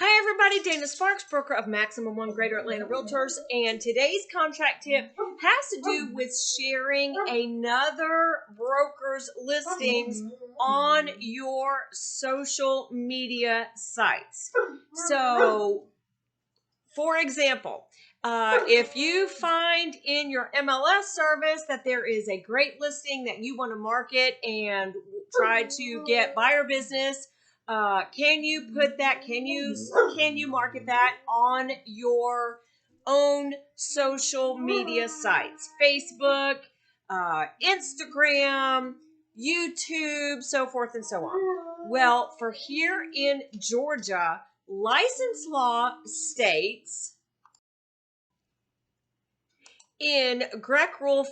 Hi everybody, Dana Sparks, broker of Maximum One Greater Atlanta Realtors, and today's contract tip has to do with sharing another broker's listings on your social media sites. So, for example, if you find in your MLS service that there is a great listing that you want to market and try to get buyer business, can you put that? Can you market that on your own social media sites? Facebook, Instagram, YouTube, so forth and so on. Well, for here in Georgia, license law states in GREC Rule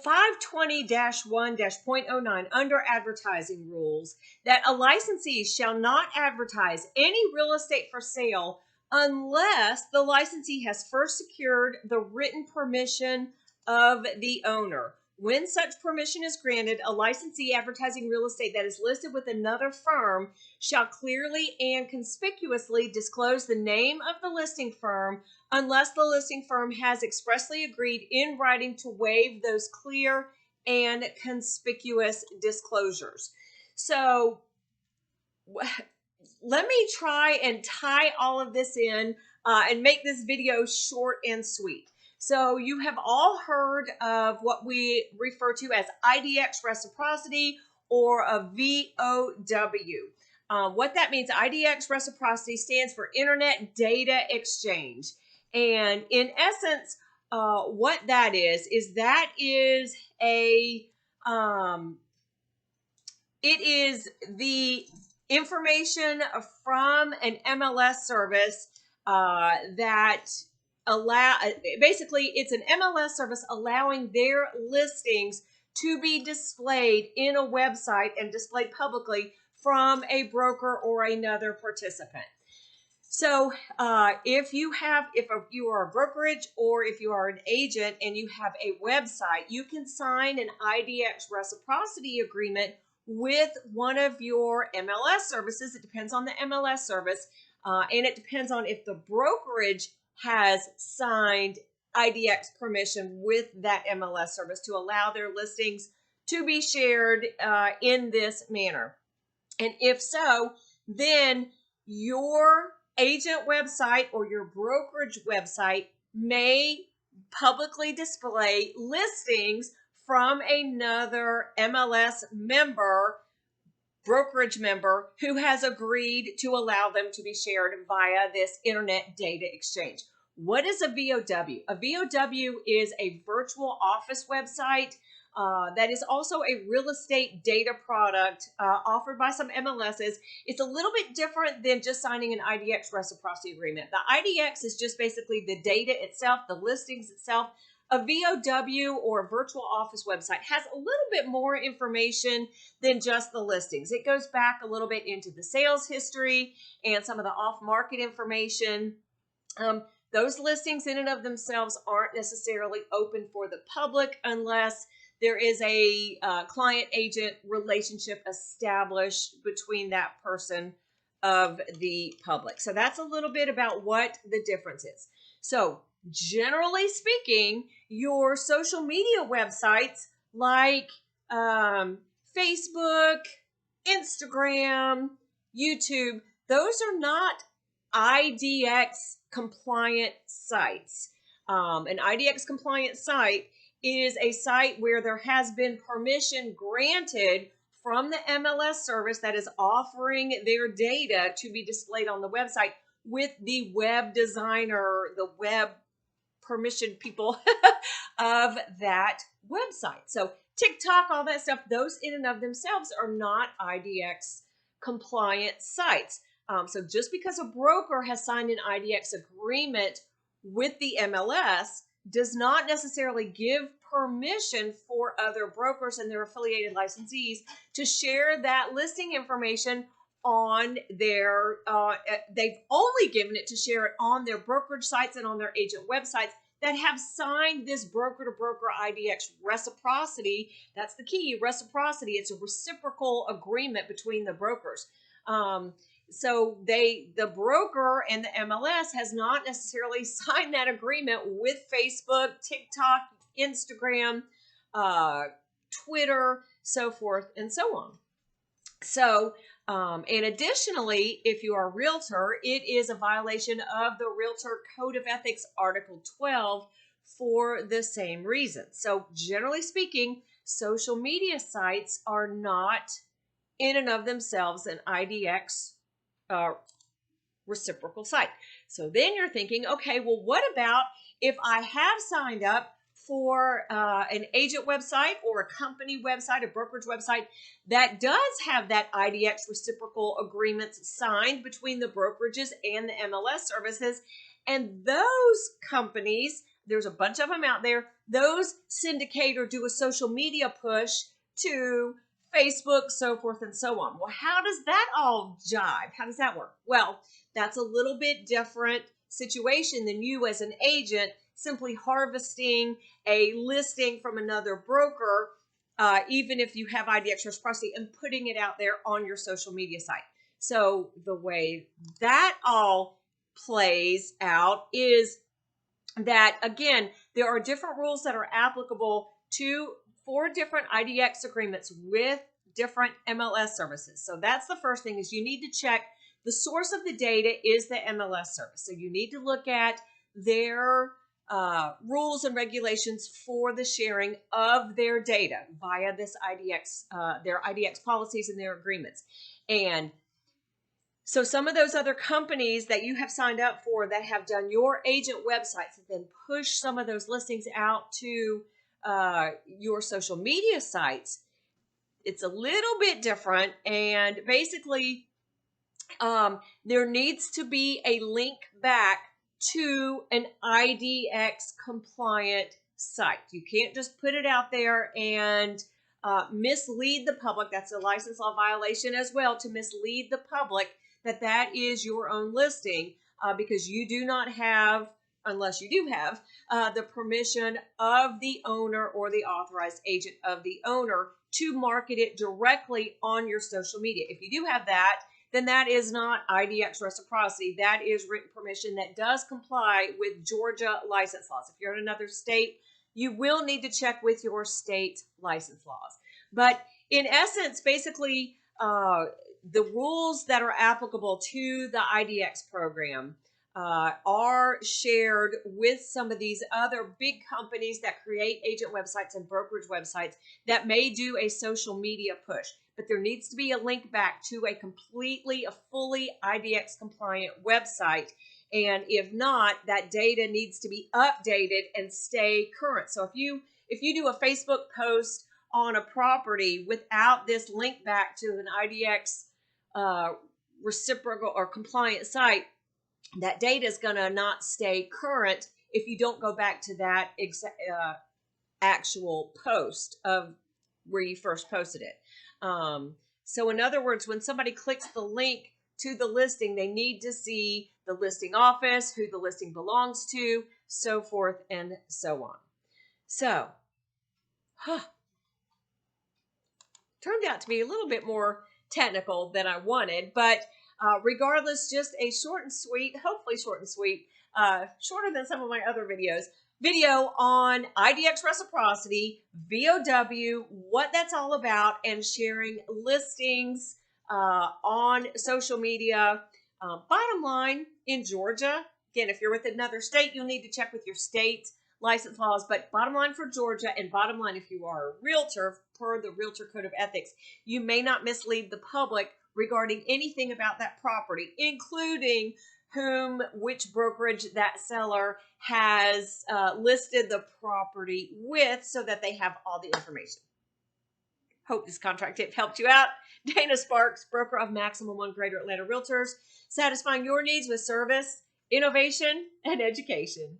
520-1-.09 under advertising rules that a licensee shall not advertise any real estate for sale unless the licensee has first secured the written permission of the owner. When such permission is granted, a licensee advertising real estate that is listed with another firm shall clearly and conspicuously disclose the name of the listing firm unless the listing firm has expressly agreed in writing to waive those clear and conspicuous disclosures. So let me try and tie all of this in and make this video short and sweet. So you have all heard of what we refer to as IDX reciprocity or a VOW. What that means, IDX reciprocity stands for Internet Data Exchange. And in essence, what that is it is the information from an MLS service that basically it's an MLS service allowing their listings to be displayed in a website and displayed publicly from a broker or another participant. So if you are a brokerage or if you are an agent and you have a website, you can sign an IDX reciprocity agreement with one of your MLS services. It depends on the MLS service, and it depends on if the brokerage has signed IDX permission with that MLS service to allow their listings to be shared in this manner. And if so, then your agent website or your brokerage website may publicly display listings from another MLS member, brokerage member, who has agreed to allow them to be shared via this Internet Data Exchange. What is a VOW? A VOW is a virtual office website that is also a real estate data product offered by some MLSs. It's a little bit different than just signing an IDX reciprocity agreement. The IDX is just basically the data itself, the listings itself. A VOW or a virtual office website has a little bit more information than just the listings. It goes back a little bit into the sales history and some of the off-market information. Those listings in and of themselves aren't necessarily open for the public unless there is a client-agent relationship established between that person of the public. So that's a little bit about what the difference is. So generally speaking, your social media websites like Facebook, Instagram, YouTube, those are not IDX compliant sites. An IDX compliant site is a site where there has been permission granted from the MLS service that is offering their data to be displayed on the website with the web designer, the web permission people of that website. So TikTok, all that stuff, those in and of themselves are not IDX compliant sites. So just because a broker has signed an IDX agreement with the MLS does not necessarily give permission for other brokers and their affiliated licensees to share that listing information on their, they've only given it to share it on their brokerage sites and on their agent websites that have signed this broker-to-broker IDX reciprocity. That's the key, reciprocity. It's a reciprocal agreement between the brokers. so the broker and the MLS has not necessarily signed that agreement with Facebook, TikTok, Instagram, Twitter, so forth and so on. So, and additionally, if you are a realtor, it is a violation of the Realtor Code of Ethics, Article 12, for the same reason. So, generally speaking, social media sites are not in and of themselves an IDX reciprocal site. So then you're thinking, okay, well, what about if I have signed up for an agent website or a company website, a brokerage website that does have that IDX reciprocal agreements signed between the brokerages and the MLS services, and those companies, there's a bunch of them out there, those syndicate or do a social media push to Facebook, so forth and so on. Well, how does that all jive? How does that work? Well, that's a little bit different situation than you as an agent simply harvesting a listing from another broker, even if you have IDX reciprocity, and putting it out there on your social media site. So the way that all plays out is that, again, there are different rules that are applicable to 4 different IDX agreements with different MLS services. So that's the first thing, is you need to check the source of the data is the MLS service. So you need to look at their rules and regulations for the sharing of their data via this IDX, their IDX policies and their agreements. And so some of those other companies that you have signed up for that have done your agent websites and then push some of those listings out to your social media sites, it's a little bit different. And basically, there needs to be a link back to an IDX compliant site. You can't just put it out there and mislead the public. That's a license law violation as well, to mislead the public that that is your own listing, because you do not have, unless you do have, the permission of the owner or the authorized agent of the owner to market it directly on your social media. If you do have that, then that is not IDX reciprocity. That is written permission that does comply with Georgia license laws. If you're in another state, you will need to check with your state license laws. But in essence, basically, the rules that are applicable to the IDX program are shared with some of these other big companies that create agent websites and brokerage websites that may do a social media push. But there needs to be a link back to a fully IDX compliant website. And if not, that data needs to be updated and stay current. So if you do a Facebook post on a property without this link back to an IDX reciprocal or compliant site, that data is going to not stay current if you don't go back to that actual post of where you first posted it. So in other words, when somebody clicks the link to the listing, they need to see the listing office, who the listing belongs to, so forth and so on. So, turned out to be a little bit more technical than I wanted, but regardless, just a short and sweet, hopefully short and sweet, shorter than some of my other videos, video on IDX reciprocity, VOW, what that's all about, and sharing listings on social media. Bottom line, in Georgia, again, if you're with another state, you'll need to check with your state license laws, but bottom line for Georgia, and bottom line if you are a realtor, per the Realtor Code of Ethics, you may not mislead the public regarding anything about that property, including which brokerage that seller has listed the property with, so that they have all the information. Hope this contract tip helped you out. Dana Sparks, broker of Maximum One Greater Atlanta Realtors, satisfying your needs with service, innovation, and education.